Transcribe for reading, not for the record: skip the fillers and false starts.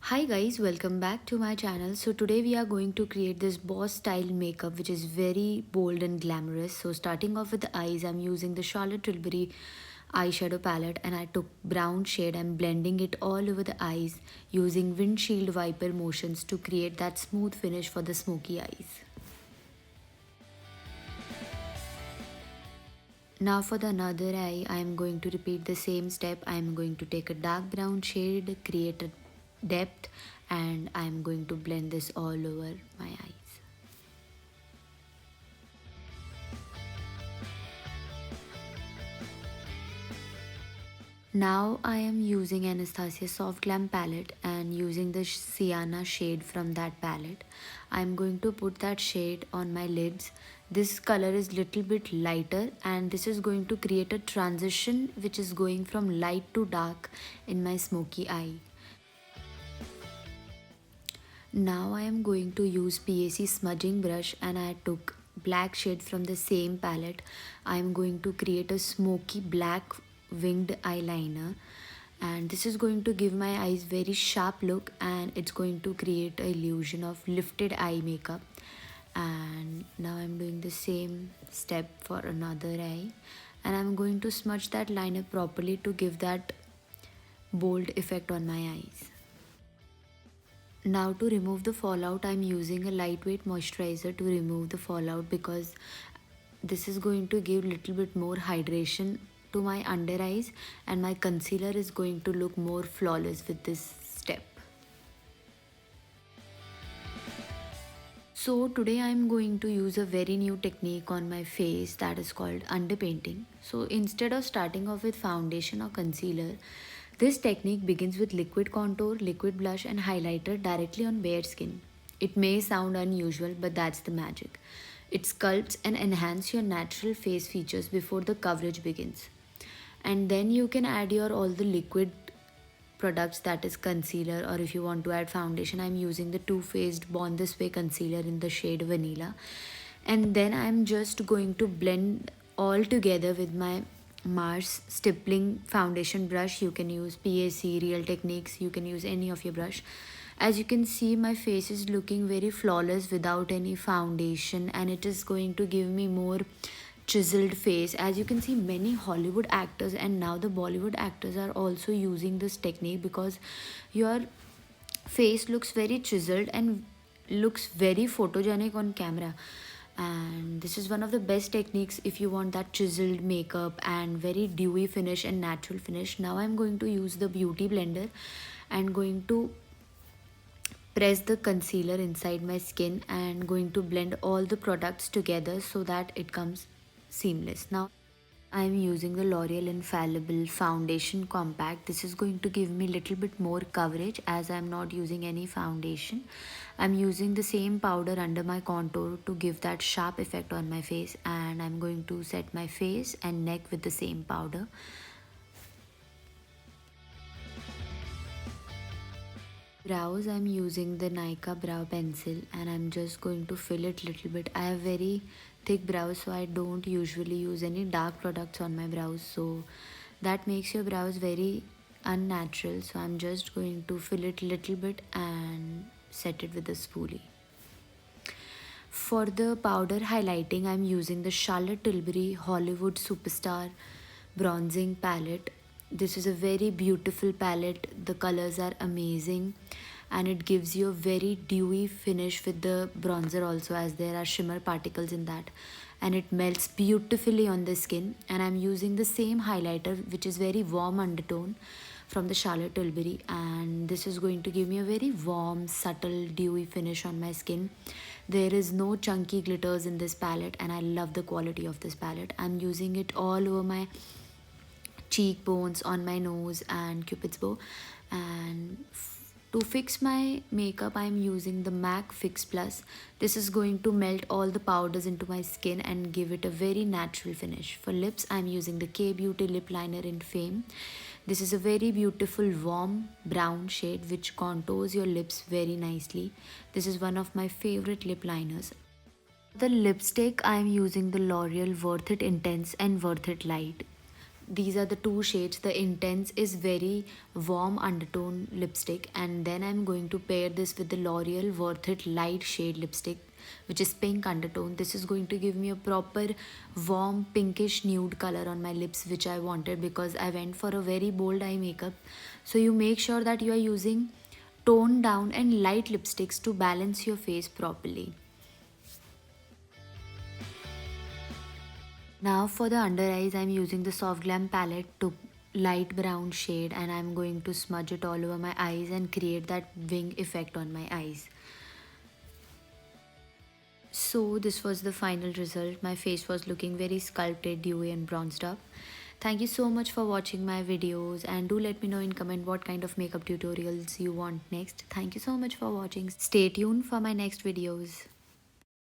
Hi guys, welcome back to my channel. So today we are going to create this boss style makeup which is very bold and glamorous. So starting off with the eyes, I'm using the Charlotte Tilbury eyeshadow palette and I took brown shade and blending it all over the eyes using windshield wiper motions to create that smooth finish for the smoky eyes. Now for the another eye, I am going to repeat the same step. I am going to take a dark brown shade, create a depth, and I am going to blend this all over my eyes. Now I am using Anastasia Soft Glam palette and using the Sienna shade from that palette. I am going to put that shade on my lids. This color is little bit lighter and this is going to create a transition which is going from light to dark in my smoky eye. Now I am going to use PAC smudging brush and I took black shade from the same palette. I am going to create a smoky black winged eyeliner and this is going to give my eyes very sharp look and it's going to create a illusion of lifted eye makeup. And now I'm doing the same step for another eye and I'm going to smudge that liner properly to give that bold effect on my eyes. Now to remove the fallout, I'm using a lightweight moisturizer to remove the fallout because this is going to give little bit more hydration to my under eyes and my concealer is going to look more flawless with this step. So today I am going to use a very new technique on my face that is called underpainting. So instead of starting off with foundation or concealer, this technique begins with liquid contour, liquid blush and highlighter directly on bare skin. It may sound unusual, but that's the magic. It sculpts and enhances your natural face features before the coverage begins. And then you can add your all the liquid products, that is concealer, or if you want to add foundation, I'm using the Too Faced Born This Way concealer in the shade vanilla. And then I'm just going to blend all together with my Mars stippling foundation brush. You can use PAC, Real Techniques, you can use any of your brush. As you can see, my face is looking very flawless without any foundation and it is going to give me more chiseled face. As you can see, many Hollywood actors and now the Bollywood actors are also using this technique because your face looks very chiseled and looks very photogenic on camera. And this is one of the best techniques if you want that chiseled makeup and very dewy finish and natural finish. Now I'm going to use the beauty blender and going to press the concealer inside my skin and going to blend all the products together so that it comes seamless. Now I'm using the L'Oreal Infallible Foundation Compact. This is going to give me little bit more coverage as I'm not using any foundation. I'm using the same powder under my contour to give that sharp effect on my face and I'm going to set my face and neck with the same powder. Brows, I'm using the Nykaa brow pencil and I'm just going to fill it little bit. I have very thick brows so I don't usually use any dark products on my brows, so that makes your brows very unnatural. So I'm just going to fill it little bit and set it with a spoolie. For the powder highlighting, I'm using the Charlotte Tilbury Hollywood Superstar Bronzing Palette. This is a very beautiful palette. The colors are amazing and it gives you a very dewy finish with the bronzer also, as there are shimmer particles in that, and it melts beautifully on the skin. And I'm using the same highlighter which is very warm undertone from the Charlotte Tilbury, and this is going to give me a very warm, subtle, dewy finish on my skin. There is no chunky glitters in this palette and I love the quality of this palette. I'm using it all over my cheekbones, on my nose and cupid's bow. And to fix my makeup, I'm using the MAC Fix Plus. This is going to melt all the powders into my skin and give it a very natural finish. For lips, I'm using the K Beauty lip liner in Fame. This is a very beautiful warm brown shade which contours your lips very nicely. This is one of my favorite lip liners. The lipstick, I'm using the L'Oreal Worth It Intense and Worth It Light. these are the two shades. The Intense is very warm undertone lipstick, and then I'm going to pair this with the L'Oreal Worth It light shade lipstick, which is pink undertone. This is going to give me a proper warm pinkish nude color on my lips, which I wanted because I went for a very bold eye makeup. So you make sure that you are using toned down and light lipsticks to balance your face properly. Now for the under eyes, I'm using the Soft Glam palette to light brown shade, and I'm going to smudge it all over my eyes and create that wing effect on my eyes. So this was the final result. My face was looking very sculpted, dewy and bronzed up. Thank you so much for watching my videos, and do let me know in comment what kind of makeup tutorials you want next. Thank you so much for watching. Stay tuned for my next videos.